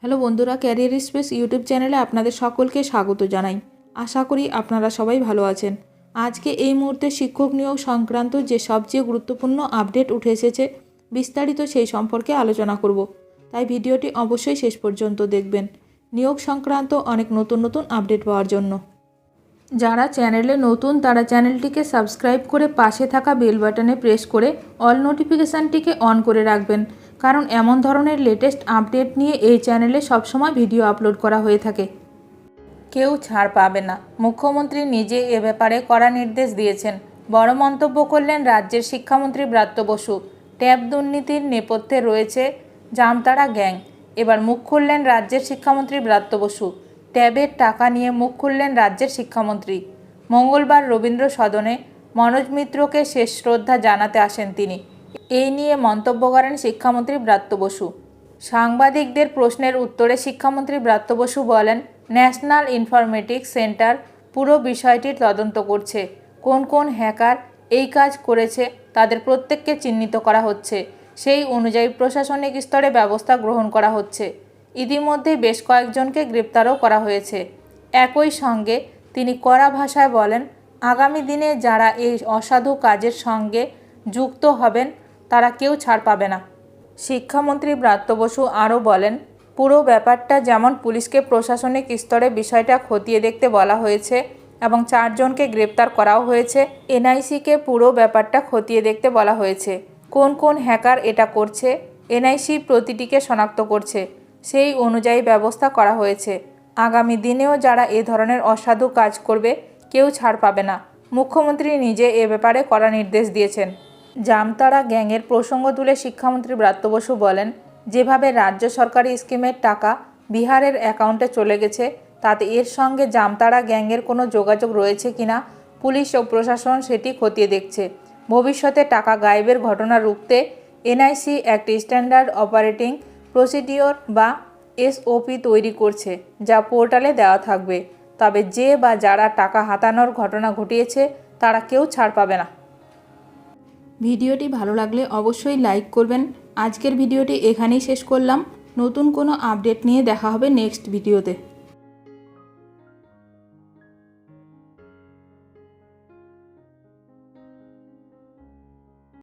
Hello বন্ধুরা, career space YouTube চ্যানেলে আপনাদের সকলকে স্বাগত জানাই। আশা করি আপনারা সবাই ভালো আছেন। আজকে এই মুহূর্তে শিক্ষক নিয়োগ সংক্রান্ত যে সবচেয়ে গুরুত্বপূর্ণ আপডেট উঠে এসেছে, বিস্তারিত সেই সম্পর্কে আলোচনা করব। তাই ভিডিওটি অবশ্যই শেষ পর্যন্ত দেখবেন নিয়োগ সংক্রান্ত অনেক নতুন আপডেট পাওয়ার জন্য। যারা চ্যানেলে নতুন তারা চ্যানেলটিকে সাবস্ক্রাইব করে পাশে থাকা বেল বাটনে প্রেস করে অল নোটিফিকেশানটিকে অন করে রাখবেন, কারণ এমন ধরনের লেটেস্ট আপডেট নিয়ে এই চ্যানেলে সবসময় ভিডিও আপলোড করা হয়ে থাকে। কেউ ছাড় পাবে না, মুখ্যমন্ত্রী নিজে এ ব্যাপারে কড়া নির্দেশ দিয়েছেন। বড় মন্তব্য করলেন রাজ্যের শিক্ষামন্ত্রী ব্রাত্য বসু। ট্যাব দুর্নীতির নেপথ্যে রয়েছে জামতারা গ্যাং। এবার মুখ খুললেন রাজ্যের শিক্ষামন্ত্রী ব্রাত্য বসু। ট্যাবের টাকা নিয়ে মুখ খুললেন রাজ্যের শিক্ষামন্ত্রী। মঙ্গলবার রবীন্দ্র সদনে মনোজ মিত্রকে শেষ শ্রদ্ধা জানাতে আসেন তিনি। এই নিয়ে মন্তব্য করেন শিক্ষামন্ত্রী ব্রাত্য বসু। সাংবাদিকদের প্রশ্নের উত্তরে শিক্ষামন্ত্রী ব্রাত্য বসু বলেন, ন্যাশনাল ইনফরমেটিক্স সেন্টার পুরো বিষয়টির তদন্ত করছে। কোন কোন হ্যাকার এই কাজ করেছে তাদের প্রত্যেককে চিহ্নিত করা হচ্ছে। সেই অনুযায়ী প্রশাসনিক স্তরে ব্যবস্থা গ্রহণ করা হচ্ছে। ইতিমধ্যেই বেশ কয়েকজনকে গ্রেপ্তারও করা হয়েছে। একই সঙ্গে তিনি কড়া ভাষায় বলেন, আগামী দিনে যারা এই অসাধু কাজের সঙ্গে যুক্ত হবেন তারা কেউ ছাড় পাবে না। শিক্ষামন্ত্রী ব্রাত্য বসু আরও বলেন, পুরো ব্যাপারটা যেমন পুলিশকে প্রশাসনিক স্তরে বিষয়টা খতিয়ে দেখতে বলা হয়েছে এবং 4 জনকে গ্রেপ্তার করাও হয়েছে। এনআইসিকে পুরো ব্যাপারটা খতিয়ে দেখতে বলা হয়েছে। কোন কোন হ্যাকার এটা করছে এনআইসি প্রতিটিকে শনাক্ত করছে, সেই অনুযায়ী ব্যবস্থা করা হয়েছে। আগামী দিনেও যারা এ ধরনের অসাধু কাজ করবে কেউ ছাড় পাবে না। মুখ্যমন্ত্রী নিজে এ ব্যাপারে কড়া নির্দেশ দিয়েছেন। জামতারা গ্যাংয়ের প্রসঙ্গ তুলে শিক্ষামন্ত্রী ব্রাত্য বসু বলেন, যেভাবে রাজ্য সরকারি স্কিমের টাকা বিহারের অ্যাকাউন্টে চলে গেছে তাতে এর সঙ্গে জামতারা গ্যাংয়ের কোনো যোগাযোগ রয়েছে কিনা পুলিশ ও প্রশাসন সেটি খতিয়ে দেখছে। ভবিষ্যতে টাকা গায়েবের ঘটনা রুখতে এনআইসি একটি স্ট্যান্ডার্ড অপারেটিং প্রসিডিওর বা এসওপি তৈরি করছে, যা পোর্টালে দেওয়া থাকবে। তবে যে বা যারা টাকা হাতানোর ঘটনা ঘটিয়েছে তারা কেউ ছাড় পাবে না। ভিডিওটি ভালো লাগলে অবশ্যই লাইক করবেন। আজকের ভিডিওটি এখানেই শেষ করলাম। নতুন কোনো আপডেট নিয়ে দেখা হবে নেক্সট ভিডিওতে।